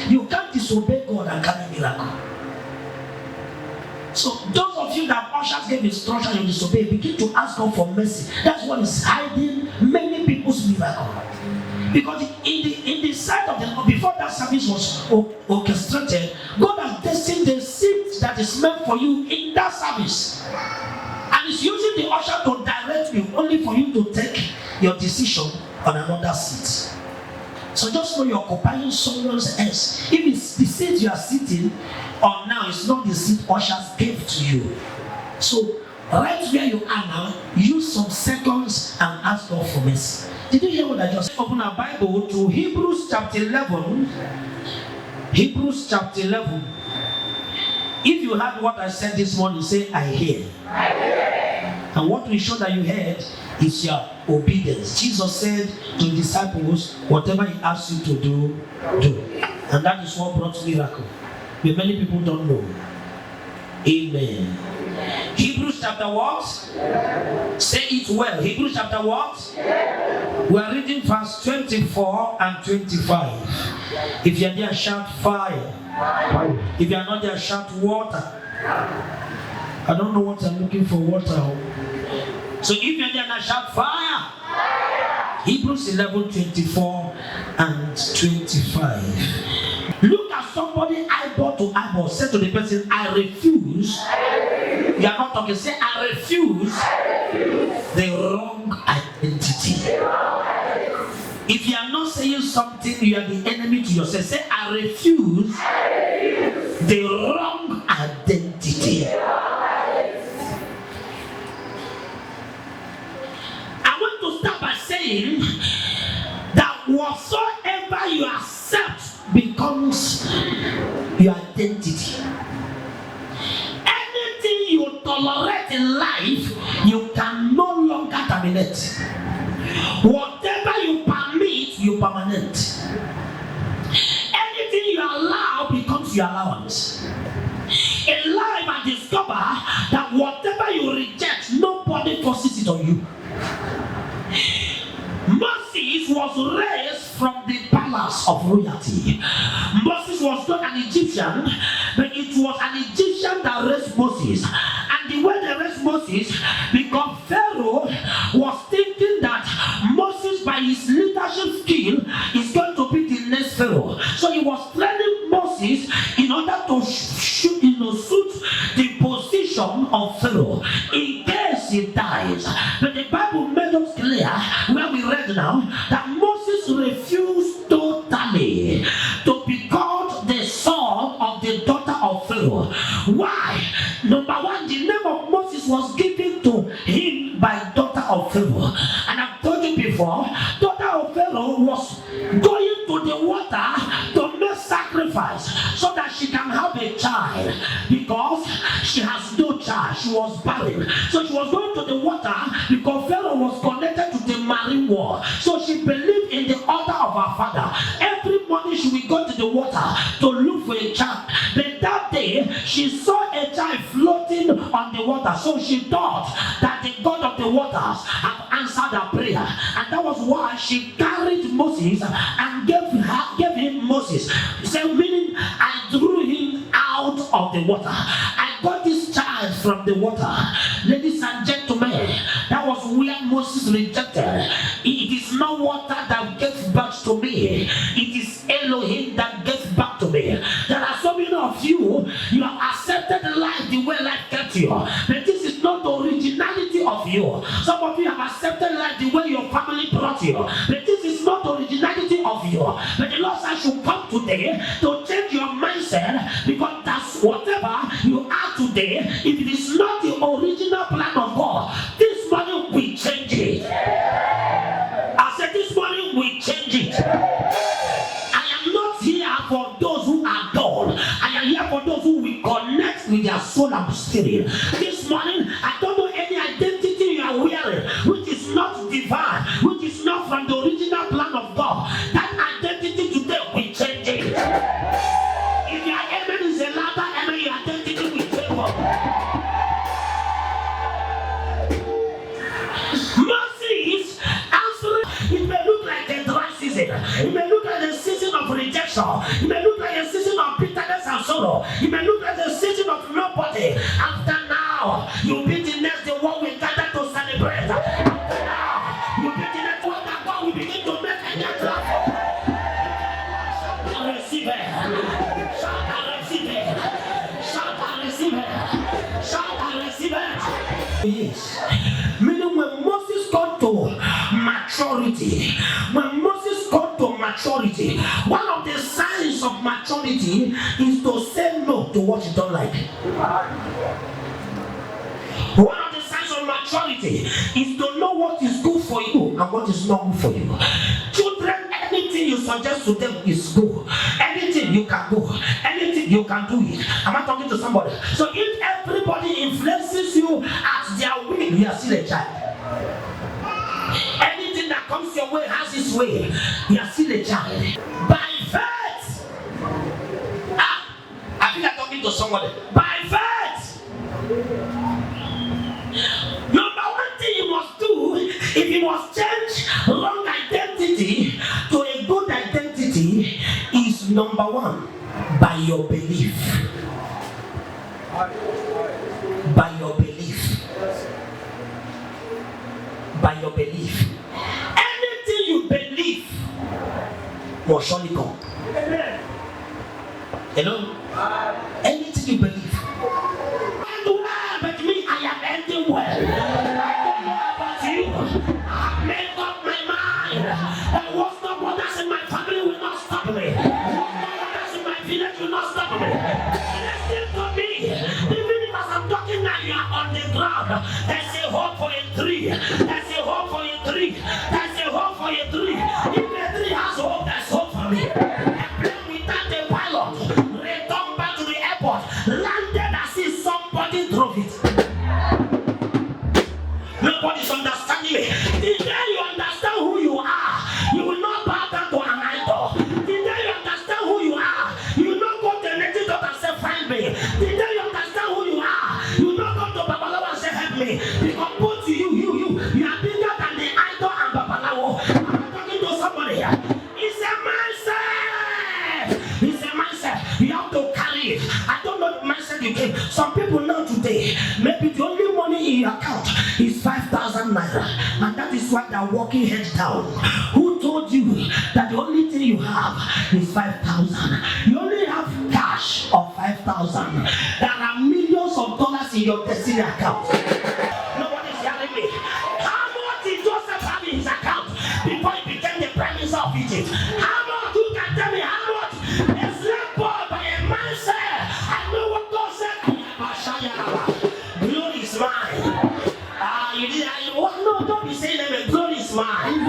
You can't disobey God and carry miracle. So those of you that ushers gave instruction and disobey, begin to ask God for mercy. That's what is hiding many people's miracle. Because in the sight of the Lord, before that service was orchestrated, God has destined the seat that is meant for you in that service. And is using the usher to direct you, only for you to take your decision on another seat. So just know you're occupying someone else. If it's the seat you are sitting on now, it's not the seat ushers gave to you. So right where you are now, use some seconds and ask God for mercy. Did you hear what I just said? Open our Bible to Hebrews chapter 11. Hebrews chapter 11. If you heard what I said this morning, say, I hear. I hear. And what will show that you heard is your obedience. Jesus said to the disciples, whatever he asks you to do, do. And that is what brought miracle. But many people don't know. Amen. Hebrews chapter what? Say it well. Hebrews chapter what? We are reading verse 24 and 25. If you are there, shout fire. If you are not there, shout water. I don't know what I'm looking for, water. So if you are there, now shout fire. Hebrews 11, 24 and 25. Look at somebody eyeball to eyeball. Say to the person, I refuse. You are not talking. Say, I refuse the wrong identity. If you are not saying something, you are the enemy to yourself. Say, I refuse the wrong identity. I want to start by saying that whatsoever you accept becomes your identity. Anything you tolerate in life, you can no longer terminate. Whatever you permit, you permanent. Anything you allow becomes your allowance. In life, I discover that whatever you reject, nobody forces it on you. Moses was raised from the palace of royalty. Moses was not an Egyptian, but it was an Egyptian that raised Moses. And the way they raised Moses, because Pharaoh was thinking that Moses, by his leadership skill, is going to be the next Pharaoh. So he was training Moses in order to suit the position of Pharaoh in case he dies. But the Bible made us clear, where we read now, that Moses refused totally to be called the son of the daughter of Pharaoh. Why? Number one, the name of Moses was given to him by daughter of Pharaoh. And I've told you before, daughter of Pharaoh was going to the water to make sacrifice so that she can have a child, because she has no child. She was barren. So she was going to the water because Pharaoh was connected to the marine world. So she believed in the order of her father. Every morning she would go to the water to look for a child. But that day she saw a child floating on the water. So she thought that the God of the waters had answered her prayer. And that was why she carried Moses and gave him Moses. So meaning, I drew him out of the water. I got this child from the water. Ladies and gentlemen, that was where Moses rejected. It is not water that gave back to me. It is Elohim that gave back to me. There are so many of you, you have accepted life the way life kept you. But this is not the originality of you. Some of you have accepted life the way your family brought you. But this is not the originality of you. But the Lord said I should come today to change your mindset, because that's whatever you are today. If it is not the original plan of God, this morning we change it. I said this morning we change it. I am not here for those who are dull. I am here for those who will connect with their soul and spirit. This morning, I don't know any identity you are wearing which is not divine, which is not from the original plan of God. That identity today we change it. If your amen is a louder amen, your identity will change. Mercy is answering. It may look like a dry season. It may look like a season of rejection. It may look like a season of bitterness and sorrow. It may look like a season of nobody. After now, you'll be the next the one we gather to celebrate. After now, you'll be the next one that God will begin to make a new life. Receive it. Shout and receive it. Shout and receive it. Shout and receive it. Yes. Meaning when Moses got to maturity, one of the signs of maturity is to say no to what you don't like. One of the signs of maturity is to know what is good for you and what is not good for you. Children, anything you suggest to them is good. Anything you can do, anything you can do it. Am I talking to somebody? So if everybody influences you at their will, you are still a child. Anything that comes your way has its way, you are still a child. By faith. I think I'm talking to somebody. By faith. Number one thing you must do, if you must change wrong identity to a good identity, is number one, by your belief. By your belief. By your belief. Anything you believe will surely come. Hello? Anything you believe. But me, I am ending well. I don't know about you. I made up my mind. And what's not what that's in my family will not stop me. What's not what that's in my village will not stop me. Listen to me. Even if as I'm talking now, you are on the ground. There's a hope for a tree. There's a hope for a tree. There's a hope for a tree. If a tree has hope, there's hope for me. A plane without a pilot returned back to the airport, landed as if somebody drove it. Nobody's understanding me. The day you understand who you are, you will not bow down to an idol. The day you understand who you are, you will not go to the native doctor and say, find me. The day you understand who you are, you will not go to Babalawo and say, help me. Because both you are bigger than the idol and Babalawo. I'm talking to somebody here. It's a mindset. It's a mindset. You have to carry it. I don't know the mindset you came. Some people know today, maybe the only money in your account is 5,000 naira, and that is why they are walking head down. Who told you that the only thing you have is 5,000? You only have cash of 5,000. There are millions of dollars in your destiny account. Nobody's hearing me. How much did Joseph have in his account before he became the prime minister of Egypt? How much? You can tell me how much? A slave boy by a man said, I know what God said. Glory is mine. No, don't be saying that glory is mine.